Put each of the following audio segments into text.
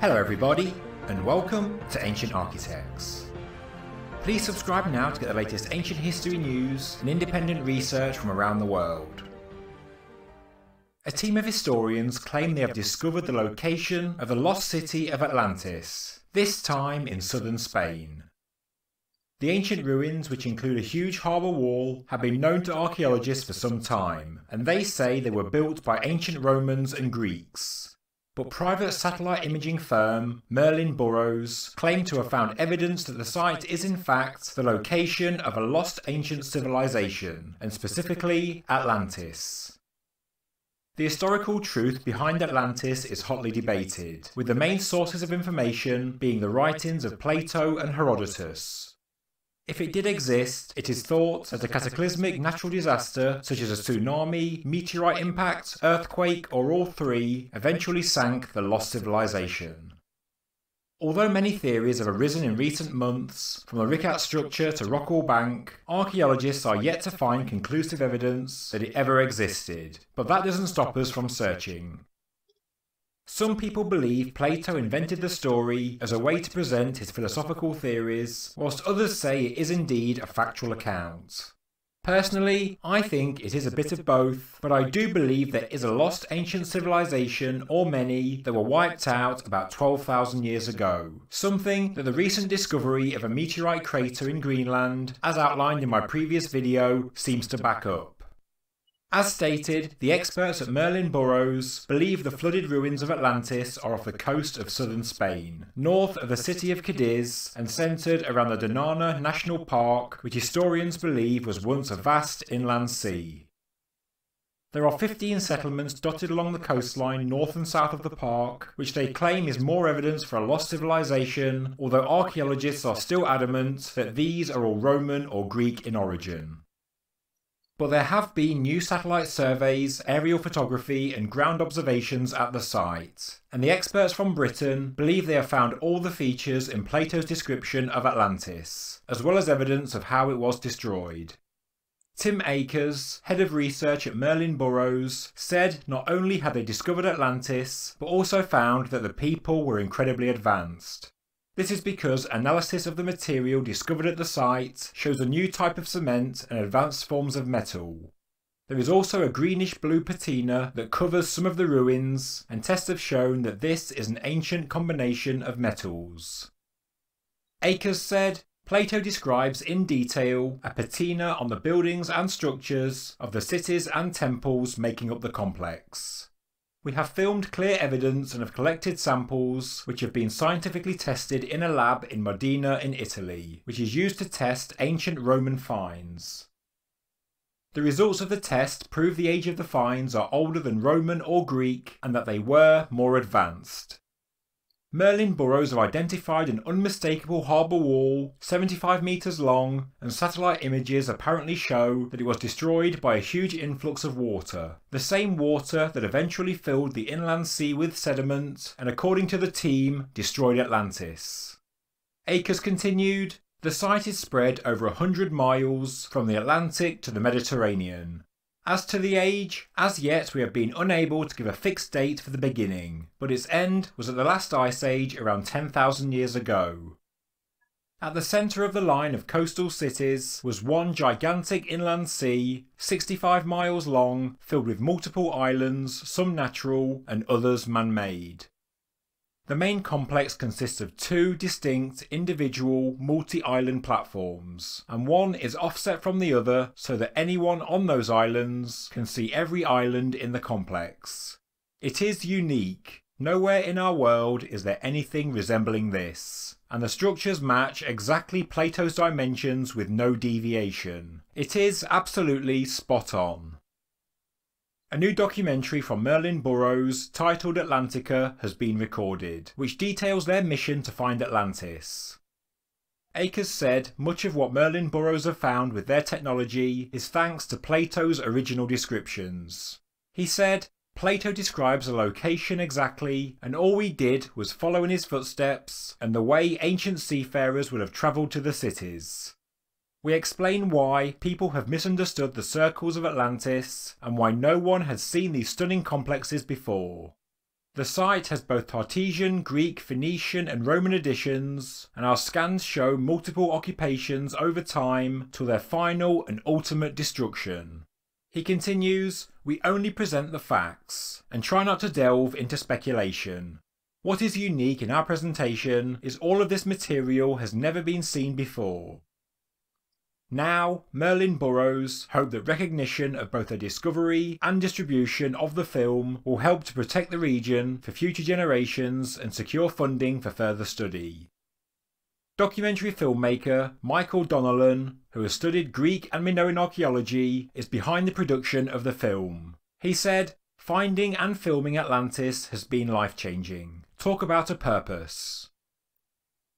Hello everybody, and welcome to Ancient Architects. Please subscribe now to get the latest ancient history news and independent research from around the world. A team of historians claim they have discovered the location of the lost city of Atlantis, this time in southern Spain. The ancient ruins, which include a huge harbour wall, have been known to archaeologists for some time, and they say they were built by ancient Romans and Greeks. But private satellite imaging firm Merlin Burrows claim to have found evidence that the site is in fact the location of a lost ancient civilization, and specifically Atlantis. The historical truth behind Atlantis is hotly debated, with the main sources of information being the writings of Plato and Herodotus. If it did exist, it is thought that a cataclysmic natural disaster such as a tsunami, meteorite impact, earthquake, or all three eventually sank the lost civilization. Although many theories have arisen in recent months, from the Ricat structure to Rockall Bank, archaeologists are yet to find conclusive evidence that it ever existed, but that doesn't stop us from searching. Some people believe Plato invented the story as a way to present his philosophical theories, whilst others say it is indeed a factual account. Personally, I think it is a bit of both, but I do believe there is a lost ancient civilization, or many, that were wiped out about 12,000 years ago, something that the recent discovery of a meteorite crater in Greenland, as outlined in my previous video, seems to back up. As stated, the experts at Merlin Burrows believe the flooded ruins of Atlantis are off the coast of southern Spain, north of the city of Cadiz and centred around the Donana National Park, which historians believe was once a vast inland sea. There are 15 settlements dotted along the coastline north and south of the park, which they claim is more evidence for a lost civilization, although archaeologists are still adamant that these are all Roman or Greek in origin. But there have been new satellite surveys, aerial photography and ground observations at the site, and the experts from Britain believe they have found all the features in Plato's description of Atlantis, as well as evidence of how it was destroyed. Tim Akers, head of research at Merlin Burrows, said not only had they discovered Atlantis, but also found that the people were incredibly advanced. This is because analysis of the material discovered at the site shows a new type of cement and advanced forms of metal. There is also a greenish-blue patina that covers some of the ruins, and tests have shown that this is an ancient combination of metals. Akers said, Plato describes in detail a patina on the buildings and structures of the cities and temples making up the complex. We have filmed clear evidence and have collected samples which have been scientifically tested in a lab in Modena in Italy, which is used to test ancient Roman finds. The results of the test prove the age of the finds are older than Roman or Greek and that they were more advanced. Merlin Burrows have identified an unmistakable harbour wall, 75 metres long, and satellite images apparently show that it was destroyed by a huge influx of water, the same water that eventually filled the inland sea with sediment and, according to the team, destroyed Atlantis. Akers continued, the site is spread over 100 miles from the Atlantic to the Mediterranean. As to the age, as yet we have been unable to give a fixed date for the beginning, but its end was at the last ice age around 10,000 years ago. At the centre of the line of coastal cities was one gigantic inland sea, 65 miles long, filled with multiple islands, some natural and others man-made. The main complex consists of two distinct, individual, multi-island platforms, and one is offset from the other so that anyone on those islands can see every island in the complex. It is unique. Nowhere in our world is there anything resembling this, and the structures match exactly Plato's dimensions with no deviation. It is absolutely spot on. A new documentary from Merlin Burrows titled Atlantica has been recorded, which details their mission to find Atlantis. Akers said much of what Merlin Burrows have found with their technology is thanks to Plato's original descriptions. He said, Plato describes a location exactly, and all we did was follow in his footsteps and the way ancient seafarers would have travelled to the cities. We explain why people have misunderstood the circles of Atlantis and why no one has seen these stunning complexes before. The site has both Cartesian, Greek, Phoenician and Roman editions, and our scans show multiple occupations over time till their final and ultimate destruction. He continues, "We only present the facts, and try not to delve into speculation. What is unique in our presentation is all of this material has never been seen before." Now, Merlin Burrows hope that recognition of both the discovery and distribution of the film will help to protect the region for future generations and secure funding for further study. Documentary filmmaker Michael Donnellan, who has studied Greek and Minoan archaeology, is behind the production of the film. He said, "Finding and filming Atlantis has been life-changing. Talk about a purpose."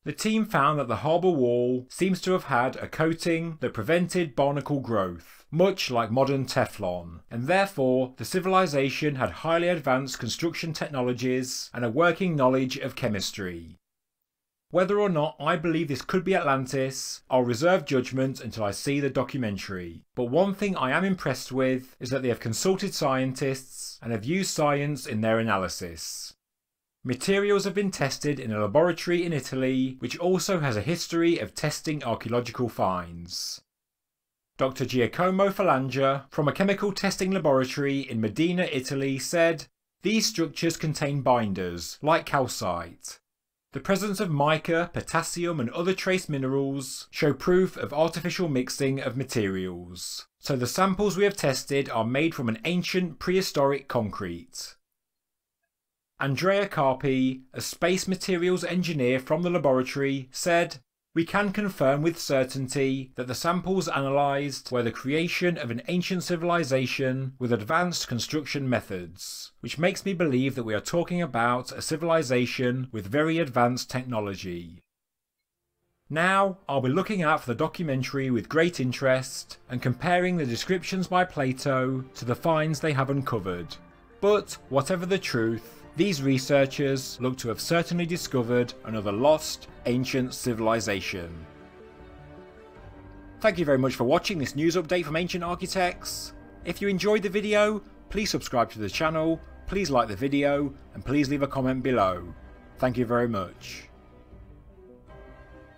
The team found that the harbour wall seems to have had a coating that prevented barnacle growth, much like modern Teflon, and therefore the civilization had highly advanced construction technologies and a working knowledge of chemistry. Whether or not I believe this could be Atlantis, I'll reserve judgment until I see the documentary, but one thing I am impressed with is that they have consulted scientists and have used science in their analysis. Materials have been tested in a laboratory in Italy, which also has a history of testing archaeological finds. Dr. Giacomo Falangia, from a chemical testing laboratory in Modena, Italy, said, "These structures contain binders, like calcite. The presence of mica, potassium and other trace minerals show proof of artificial mixing of materials. So the samples we have tested are made from an ancient prehistoric concrete." Andrea Carpi, a space materials engineer from the laboratory, said, "We can confirm with certainty that the samples analysed were the creation of an ancient civilization with advanced construction methods, which makes me believe that we are talking about a civilization with very advanced technology." Now, I'll be looking out for the documentary with great interest and comparing the descriptions by Plato to the finds they have uncovered. But, whatever the truth, these researchers look to have certainly discovered another lost, ancient civilization. Thank you very much for watching this news update from Ancient Architects. If you enjoyed the video, please subscribe to the channel, please like the video, and please leave a comment below. Thank you very much.